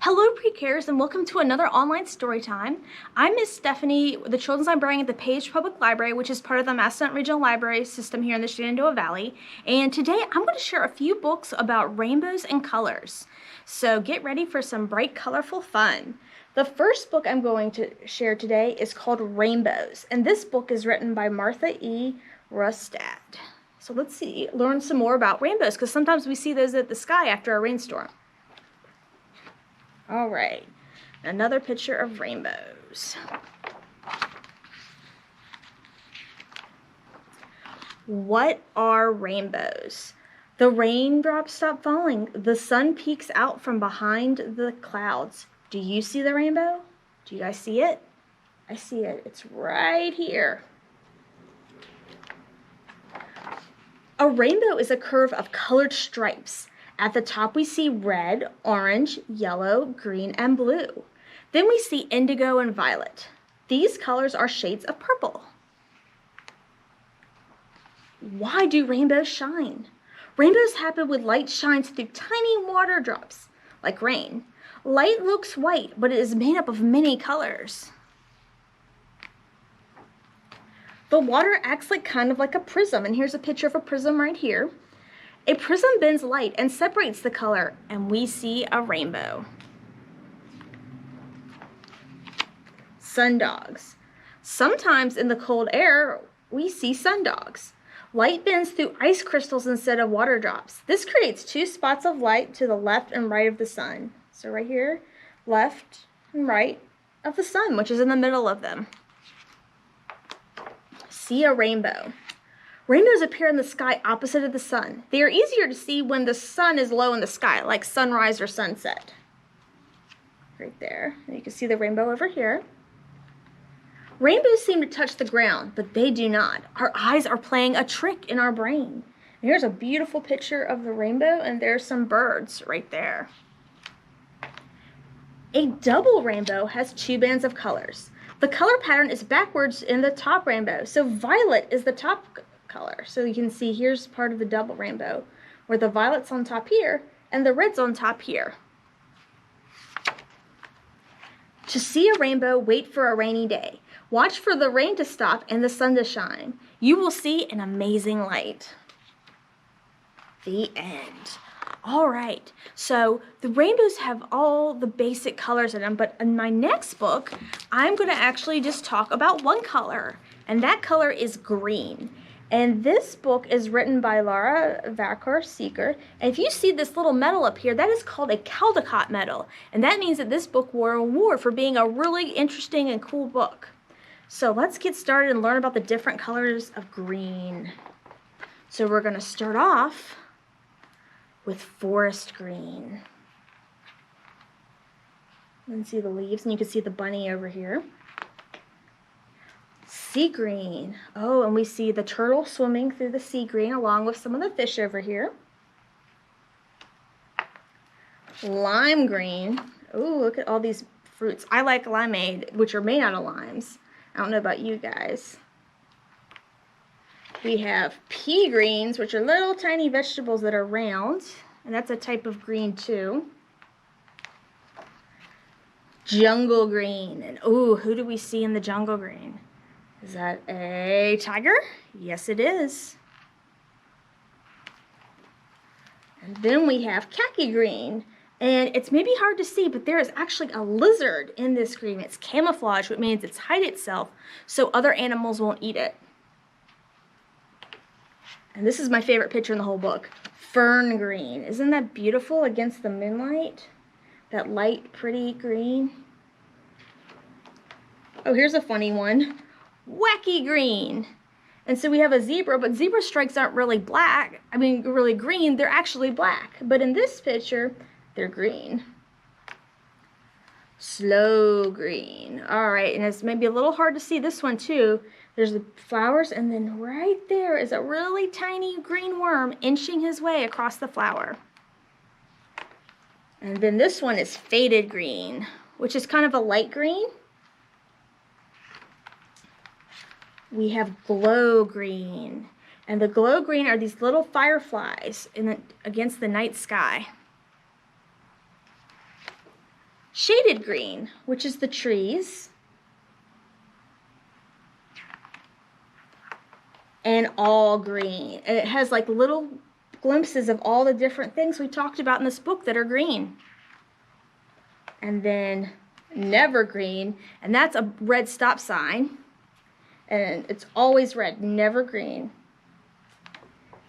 Hello pre-Kers and welcome to another online story time. I'm Miss Stephanie, the Children's Librarian at the Page Public Library, which is part of the Massanutten Regional Library system here in the Shenandoah Valley. And today I'm going to share a few books about rainbows and colors. So get ready for some bright, colorful fun. The first book I'm going to share today is called Rainbows, and this book is written by Martha E. Rustad. So let's learn some more about rainbows, because sometimes we see those at the sky after a rainstorm. All right, another picture of rainbows. What are rainbows? The raindrops stop falling. The sun peeks out from behind the clouds. Do you see the rainbow? Do you guys see it? I see it. It's right here. A rainbow is a curve of colored stripes. At the top we see red, orange, yellow, green, and blue. Then we see indigo and violet. These colors are shades of purple. Why do rainbows shine? Rainbows happen when light shines through tiny water drops, like rain. Light looks white, but it is made up of many colors. The water acts kind of like a prism, and here's a picture of a prism right here. A prism bends light and separates the color, and we see a rainbow. Sundogs. Sometimes in the cold air, we see sundogs. Light bends through ice crystals instead of water drops. This creates two spots of light to the left and right of the sun. So right here, left and right of the sun, which is in the middle of them. See a rainbow. Rainbows appear in the sky opposite of the sun. They are easier to see when the sun is low in the sky, like sunrise or sunset. Right there. And you can see the rainbow over here. Rainbows seem to touch the ground, but they do not. Our eyes are playing a trick in our brain. And here's a beautiful picture of the rainbow, and there's some birds right there. A double rainbow has two bands of colors. The color pattern is backwards in the top rainbow, so violet is the top color. So you can see here's part of the double rainbow, where the violet's on top here and the red's on top here. To see a rainbow, wait for a rainy day. Watch for the rain to stop and the sun to shine. You will see an amazing light. The end. All right, so the rainbows have all the basic colors in them, but in my next book, I'm going to actually just talk about one color, and that color is green. And this book is written by Laura Vacar-Seeker. And if you see this little medal up here, that is called a Caldecott medal. And that means that this book won an award for being a really interesting and cool book. So let's get started and learn about the different colors of green. So we're going to start off with forest green. You can see the leaves, and you can see the bunny over here. Sea green. Oh, and we see the turtle swimming through the sea green along with some of the fish over here. Lime green. Oh, look at all these fruits. I like limeade, which are made out of limes. I don't know about you guys. We have pea greens, which are little tiny vegetables that are round, and that's a type of green too. Jungle green. And oh, who do we see in the jungle green? Is that a tiger? Yes, it is. And then we have khaki green. And it's maybe hard to see, but there is actually a lizard in this green. It's camouflage, which means it's hide itself so other animals won't eat it. And this is my favorite picture in the whole book. Fern green. Isn't that beautiful against the moonlight? That light, pretty green. Oh, here's a funny one. Wacky green. And so we have a zebra, but zebra stripes aren't really black. I mean, really green. They're actually black. But in this picture, they're green. Slow green. All right, and it's maybe a little hard to see this one too. There's the flowers, and then right there is a really tiny green worm inching his way across the flower. And then this one is faded green, which is kind of a light green. We have glow green. And the glow green are these little fireflies against the night sky. shaded green, which is the trees, and all green. And it has like little glimpses of all the different things we talked about in this book that are green. And then never green, and that's a red stop sign. And it's always red, never green.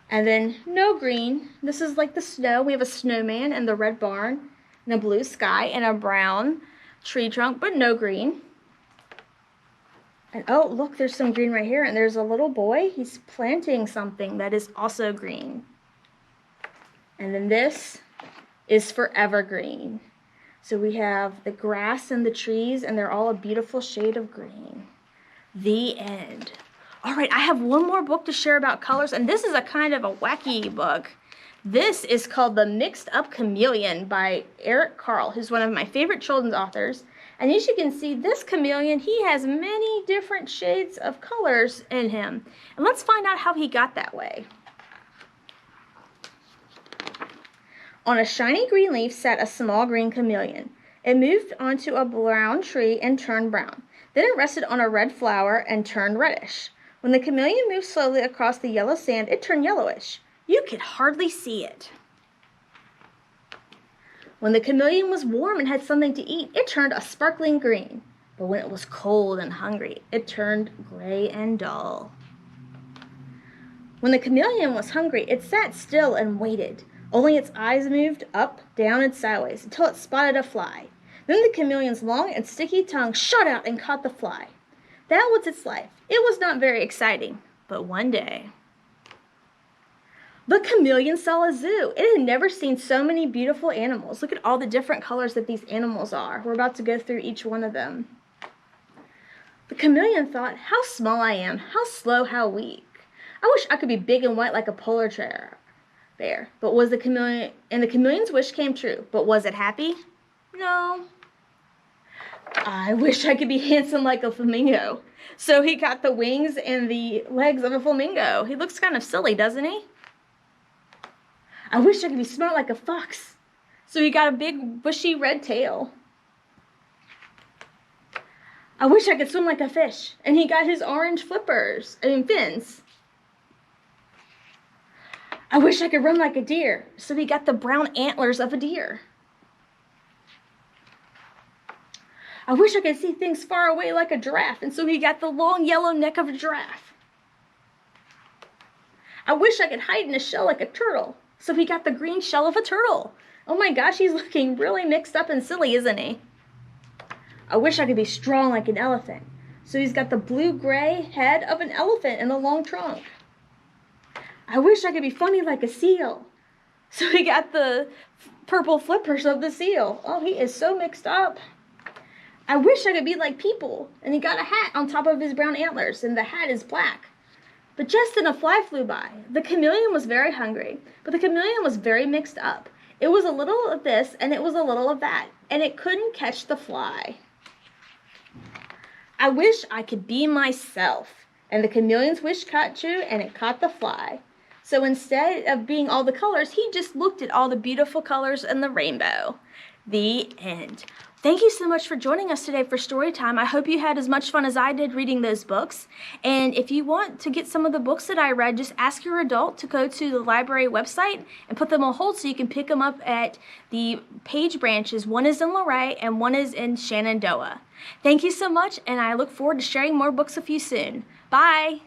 And then no green. This is like the snow. We have a snowman and the red barn and a blue sky and a brown tree trunk, but no green. And oh, look, there's some green right here. And there's a little boy. He's planting something that is also green. And then this is forever green. So we have the grass and the trees, and they're all a beautiful shade of green. The end. All right, I have one more book to share about colors, and this is a kind of a wacky book. This is called The Mixed Up Chameleon by Eric Carle, who's one of my favorite children's authors. And as you can see, this chameleon, he has many different shades of colors in him. And let's find out how he got that way. On a shiny green leaf sat a small green chameleon. It moved onto a brown tree and turned brown. Then it rested on a red flower and turned reddish. When the chameleon moved slowly across the yellow sand, it turned yellowish. You could hardly see it. When the chameleon was warm and had something to eat, it turned a sparkling green. But when it was cold and hungry, it turned gray and dull. When the chameleon was hungry, it sat still and waited. Only its eyes moved up, down, and sideways until it spotted a fly. Then the chameleon's long and sticky tongue shot out and caught the fly. That was its life. It was not very exciting, but one day, the chameleon saw a zoo. It had never seen so many beautiful animals. Look at all the different colors that these animals are. We're about to go through each one of them. The chameleon thought, how small I am, how slow, how weak. I wish I could be big and white like a polar bear. But was the chameleon, and the chameleon's wish came true. But was it happy? No. I wish I could be handsome like a flamingo. So he got the wings and the legs of a flamingo. He looks kind of silly, doesn't he? I wish I could be smart like a fox. So he got a big bushy red tail. I wish I could swim like a fish. And he got his orange fins. I wish I could run like a deer. So he got the brown antlers of a deer. I wish I could see things far away like a giraffe. And so he got the long yellow neck of a giraffe. I wish I could hide in a shell like a turtle. So he got the green shell of a turtle. Oh my gosh, he's looking really mixed up and silly, isn't he? I wish I could be strong like an elephant. So he's got the blue-gray head of an elephant and a long trunk. I wish I could be funny like a seal. So he got the purple flippers of the seal. Oh, he is so mixed up. I wish I could be like people. And he got a hat on top of his brown antlers, and the hat is black. But just then a fly flew by. The chameleon was very hungry, but the chameleon was very mixed up. It was a little of this, and it was a little of that, and it couldn't catch the fly. I wish I could be myself. And the chameleon's wish caught true, and it caught the fly. So instead of being all the colors, he just looked at all the beautiful colors in the rainbow. The end. Thank you so much for joining us today for story time. I hope you had as much fun as I did reading those books. And if you want to get some of the books that I read, just ask your adult to go to the library website and put them on hold so you can pick them up at the Page branches. One is in Luray and one is in Shenandoah. Thank you so much, and I look forward to sharing more books with you soon. Bye!